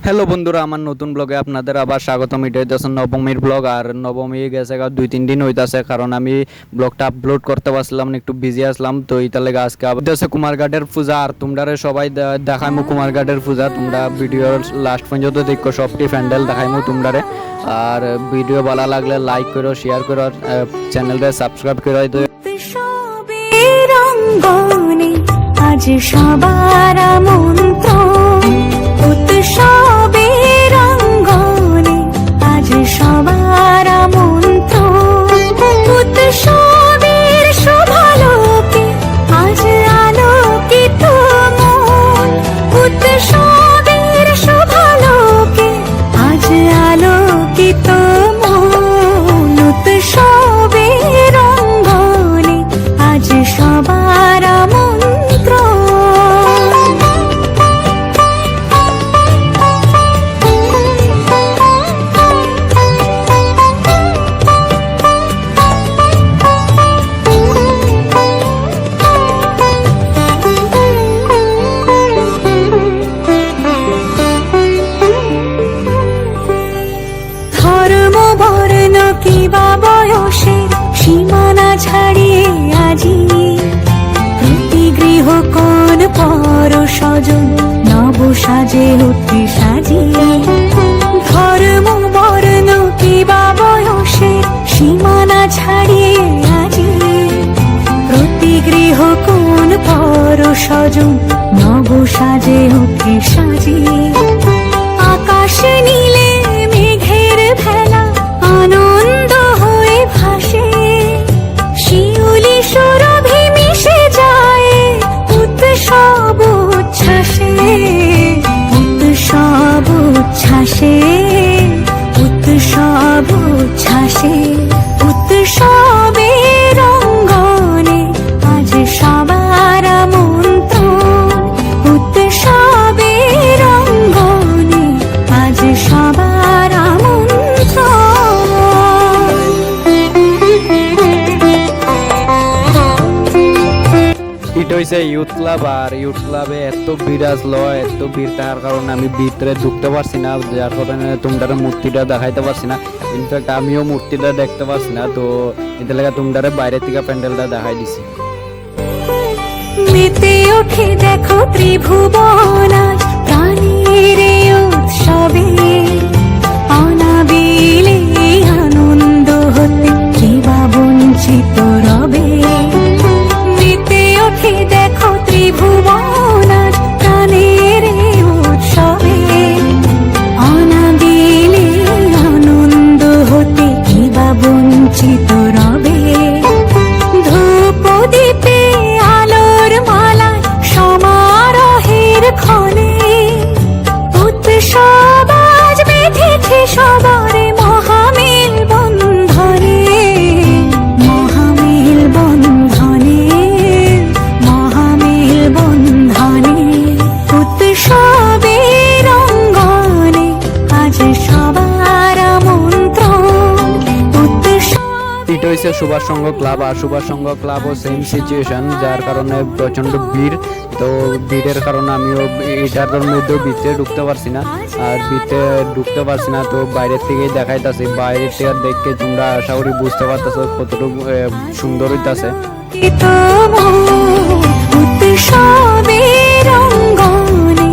Hello বন্ধুরা, আমার নতুন ব্লগে আপনাদের আবার স্বাগতম। এটা হইতেছে নবমীর ব্লগ। আর নবমী গেছে 2-3 দিন হইতাছে, কারণ আমি ব্লগটা আপলোড করতে পারছিলাম না, একটু বিজি আসলাম। তো এইটা লেগে আজকে হইতেছে কুমারঘাটের পূজা। আর তোমরা সবাই দেখাইমু কুমারঘাটের পূজা। তোমরা ভিডিওর লাস্ট পর্যন্ত দেখো, সবটি প্যান্ডেল দেখাইমু তোমরা। আর ভিডিও ভালো লাগলে লাইক করো, শেয়ার করো, চ্যানেলটা সাবস্ক্রাইব করো। আজ সবার আমন্ত্রণ উৎসবের অঙ্গনে, আজ সবার আমন্ত্রণ উৎসবের শুভালোকে, আজ আলোকিত মন উৎসবের শুভালোকে, আজ আলোকিত মন উৎসবের অঙ্গনে, আজ সবার সীমানা ছাড়িয়ে আজি প্রতি গৃহ কোন পর স্বজন নব সাজে উঠে সাজিয়ে। ধর্ম বর্ণ কিবা বয়সের সীমানা ছাড়িয়ে আজি প্রতি গৃহ কোন পর স্বজন নব সাজে উঠে সাজিয়ে। আকাশে নীলে মেঘের ভেলা আনন্দ হয়ে ভাসে, শিউলি সুরভি মিশে যায় উৎসব উচ্ছ্বাসে, উৎসব উচ্ছ্বাসে, উৎসব উচ্ছ্বাসে, উৎসবের অঙ্গনে আজ সবার আমন্ত্রণ উৎসবের অঙ্গনে, আজ সবার এটা হয়েছে ইউথ ক্লাব। আর ইউথ ক্লাবে এত ভিড় আসলো, এত ভিড় থাকার কারণে আমি ভিতরে ঢুকতে পারছি না, যার কারণে তোমরা মূর্তিটা দেখাইতে পারছি না। ইনফ্যাক্ট আমিও মূর্তিটা দেখতে পারছি না। তো এটা লেগে তোমরা বাইরে থেকে প্যান্ডেলটা দেখাই দিছি। মেতে ওঠে দেখো ত্রিভুবন আজ প্রাণীর উৎসবে, অনাবিলে আনন্দ হতে কিবা বঞ্চিত রবে। মেতে ওঠে দেখো ত্রিভুবন আজ প্রাণীর উৎসবে, অনাবিলে আনন্দ হতে কিবা বঞ্চিত রবে। ধূপ দীপে আলোর মালায় সমারোহের ক্ষণে উৎসব আজ বেঁধেছে সবারে মহামেল বন্ধনে, মহামেল বন্ধনে, মহামেল বন্ধনে, উৎসবের অঙ্গনে আজ সবার আমন্ত্রণ উৎসব। এটা হচ্ছে সুভাষ সংঘ ক্লাব। আর সুভাষ সংঘ ক্লাবও সেম সিচুয়েশন, যার কারণে প্রচন্ড ভিড়। তো ভিড়ের কারণে আমিও এটার মধ্যেও ভিতরে ঢুকতে পারছি না। আর ভিতরে ঢুকতে পারছি না, তো বাইরের থেকেই দেখাইতেছি। বাইরের থেকে দেখে তোমরা আশা করি বুঝতে পারতেছো কতটুকু সুন্দর হইতাছে। উৎসবের অঙ্গনে